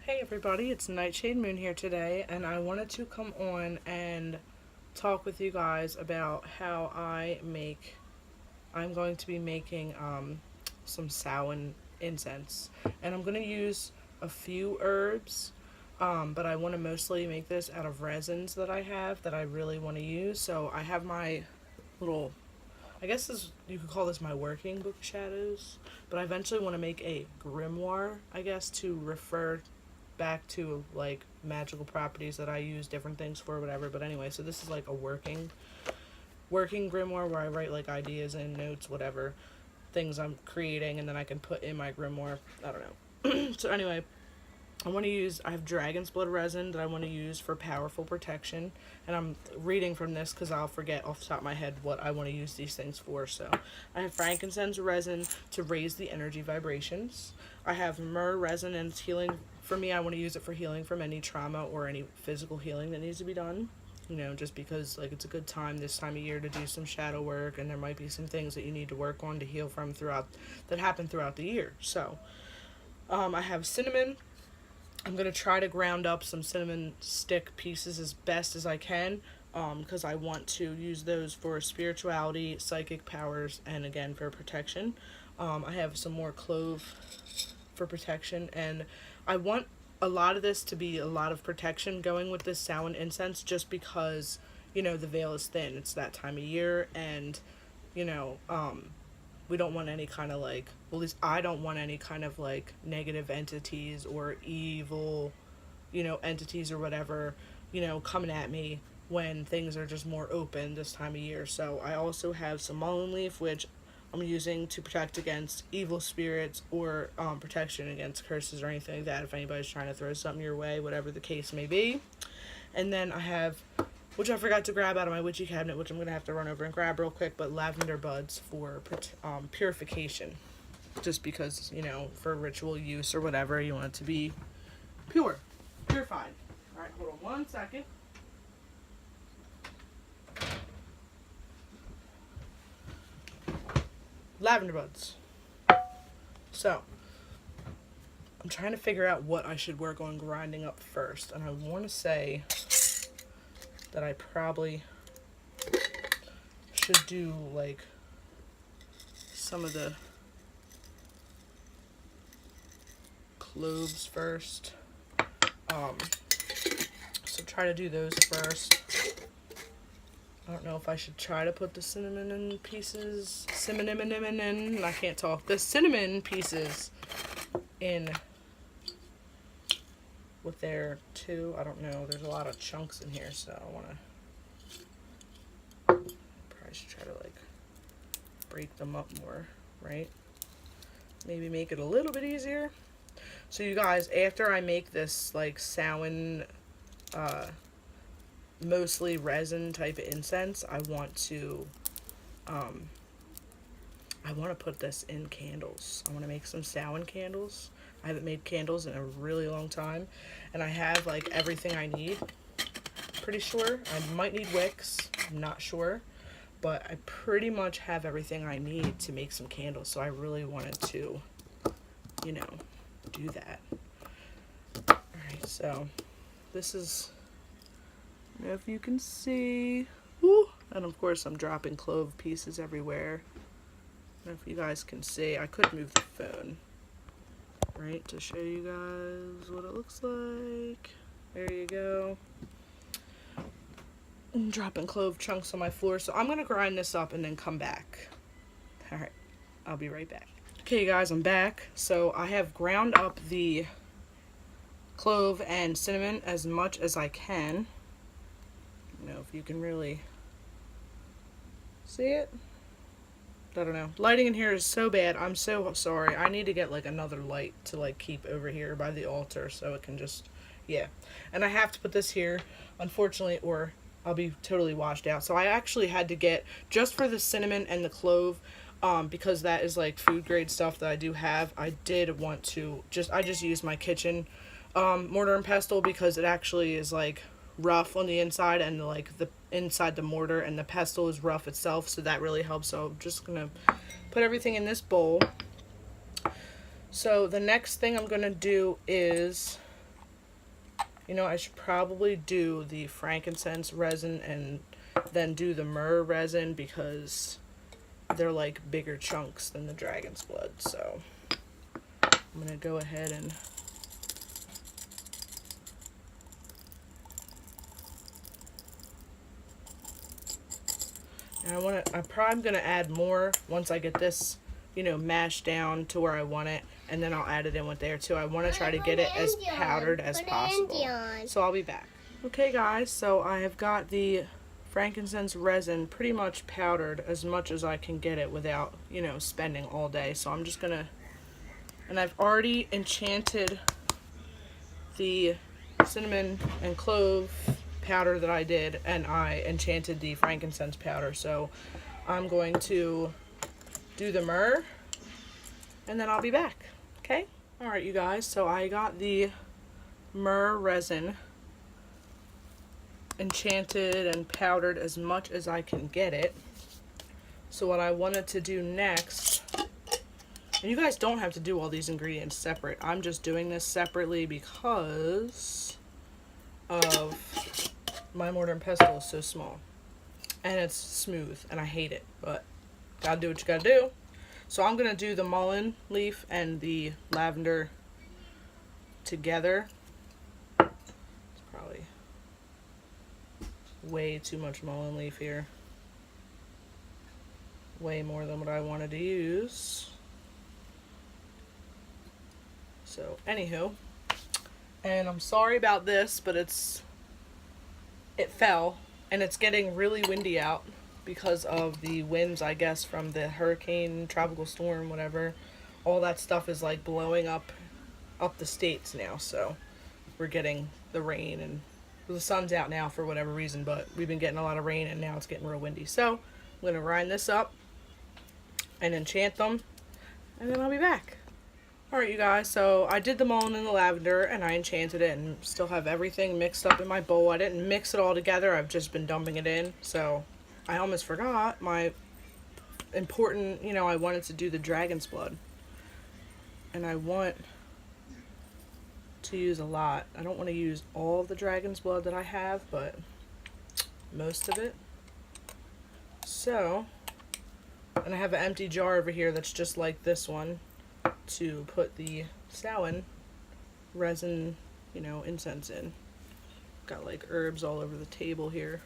Hey everybody, it's Nightshade Moon here today, and I wanted to come on and talk with you guys about how I'm going to be making some Samhain incense. And I'm going to use a few herbs, but I want to mostly make this out of resins that I have that I really want to use. So I have my little, I guess this, you could call this my working book shadows, but I eventually want to make a grimoire, I guess, to refer back to like magical properties that I use different things for, whatever. But anyway, so this is like a working grimoire where I write like ideas and notes, whatever things I'm creating, and then I can put in my grimoire. I don't know. So anyway, I have dragon's blood resin that I want to use for powerful protection, and I'm reading from this because I'll forget off the top of my head what I want to use these things for. So I have frankincense resin to raise the energy vibrations. I have myrrh resin, and it's healing. For me, I want to use it for healing from any trauma or any physical healing that needs to be done. You know, just because like it's a good time this time of year to do some shadow work, and there might be some things that you need to work on to heal from that happen throughout the year. So I have cinnamon. I'm going to try to ground up some cinnamon stick pieces as best as I can, because I want to use those for spirituality, psychic powers, and again for protection. I have some more clove for protection, and I want a lot of this to be a lot of protection going with this Samhain incense, just because, you know, the veil is thin. It's that time of year, and, you know, we don't want any kind of like, well, at least I don't want any kind of like negative entities or evil, you know, entities or whatever, you know, coming at me when things are just more open this time of year. So I also have some mullein leaf, which I'm using to protect against evil spirits or protection against curses or anything like that, if anybody's trying to throw something your way, whatever the case may be. And then I have, which I forgot to grab out of my witchy cabinet, which I'm going to have to run over and grab real quick, but lavender buds for purification. Just because, you know, for ritual use or whatever, you want it to be purified. Alright, hold on one second. Lavender buds. So, I'm trying to figure out what I should work on grinding up first, and I want to say that I probably should do like some of the cloves first. So try to do those first. I don't know if I should try to put the cinnamon in pieces. I can't talk. The cinnamon pieces in with there too. I don't know. There's a lot of chunks in here, so I want to probably should try to like break them up more, right? Maybe make it a little bit easier. So you guys, after I make this like Samhain mostly resin type of incense, I want to put this in candles. I want to make some Samhain candles. I haven't made candles in a really long time, and I have like everything I need. Pretty sure I might need wicks, I'm not sure, but I pretty much have everything I need to make some candles. So I really wanted to, you know, do that. Alright, so this is, I don't know if you can see. Woo! And of course I'm dropping clove pieces everywhere. I don't know if you guys can see. I could move the phone, right, to show you guys what it looks like. There you go. I'm dropping clove chunks on my floor. So I'm going to grind this up and then come back. Alright, I'll be right back. Okay guys, I'm back. So I have ground up the clove and cinnamon as much as I can. I don't know if you can really see it. I don't know. Lighting in here is so bad. I'm so sorry. I need to get like another light to like keep over here by the altar so it can just, yeah. And I have to put this here, unfortunately, or I'll be totally washed out. So I actually had to get, just for the cinnamon and the clove, because that is like food grade stuff that I do have, I did want to I just used my kitchen mortar and pestle, because it actually is like rough on the inside, and like the inside the mortar and the pestle is rough itself, so that really helps. So I'm just gonna put everything in this bowl. So the next thing I'm gonna do is You know, I should probably do the frankincense resin and then do the myrrh resin because they're like bigger chunks than the dragon's blood. So I'm gonna go ahead and I'm probably gonna add more once I get this, you know, mashed down to where I want it, and then I'll add it in with there too. I want to try to get it as powdered as possible. So I'll be back. Okay guys, so I have got the frankincense resin pretty much powdered as much as I can get it without, you know, spending all day. So I'm just gonna, and I've already enchanted the cinnamon and clove powder that I did, and I enchanted the frankincense powder. So I'm going to do the myrrh and then I'll be back. Okay? Alright you guys, so I got the myrrh resin enchanted and powdered as much as I can get it. So what I wanted to do next, and you guys don't have to do all these ingredients separate, I'm just doing this separately because of my mortar and pestle is so small and it's smooth and I hate it, but gotta do what you gotta do. So I'm gonna do the mullein leaf and the lavender together. It's probably way too much mullein leaf here, way more than what I wanted to use. So anywho, and I'm sorry about this, but it fell, and it's getting really windy out because of the winds, I guess, from the hurricane, tropical storm, whatever. All that stuff is like blowing up the states now, so we're getting the rain, and the sun's out now for whatever reason, but we've been getting a lot of rain and now it's getting real windy. So I'm gonna grind this up and enchant them, and then I'll be back. Alright you guys, so I did the mullein and the lavender and I enchanted it and still have everything mixed up in my bowl. I didn't mix it all together, I've just been dumping it in. So I almost forgot my important, you know, I wanted to do the dragon's blood. And I want to use a lot. I don't want to use all the dragon's blood that I have, but most of it. So, and I have an empty jar over here that's just like this one to put the Samhain resin, you know, incense in. Got like herbs all over the table here.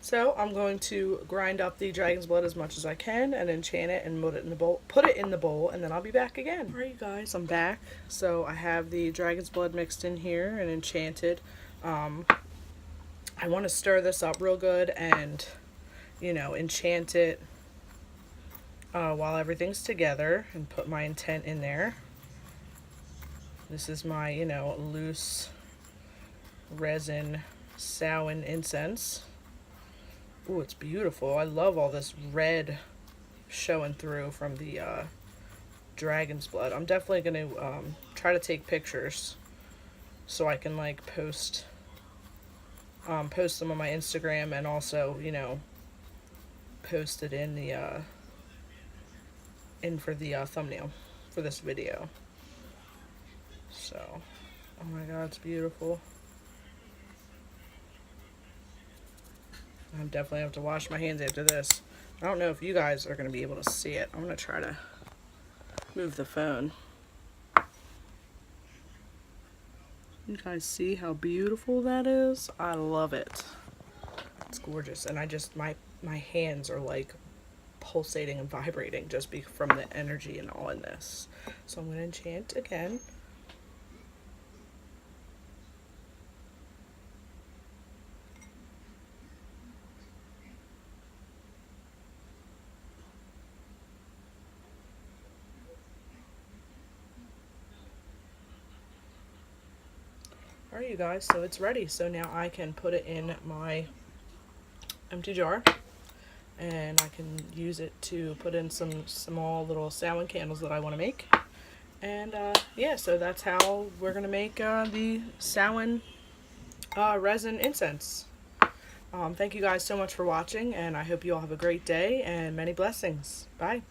So I'm going to grind up the dragon's blood as much as I can and enchant it and put it in the bowl, and then I'll be back again. Alright you guys, I'm back. So I have the dragon's blood mixed in here and enchanted. I want to stir this up real good and, you know, enchant it while everything's together and put my intent in there. This is my, you know, loose resin Samhain incense. Ooh, it's beautiful. I love all this red showing through from the dragon's blood. I'm definitely going to try to take pictures so I can like post them on my Instagram, and also, you know, post it in the for the thumbnail for this video. So, oh my god, it's beautiful. I definitely have to wash my hands after this. I don't know if you guys are going to be able to see it. I'm going to try to move the phone. You guys see how beautiful that is? I love it. It's gorgeous. And I just, my hands are like pulsating and vibrating just from the energy and all in this. So I'm going to enchant again. Alright you guys, so it's ready. So now I can put it in my empty jar, and I can use it to put in some small little Samhain candles that I want to make. And yeah, so that's how we're going to make the Samhain resin incense. Thank you guys so much for watching, and I hope you all have a great day and many blessings. Bye.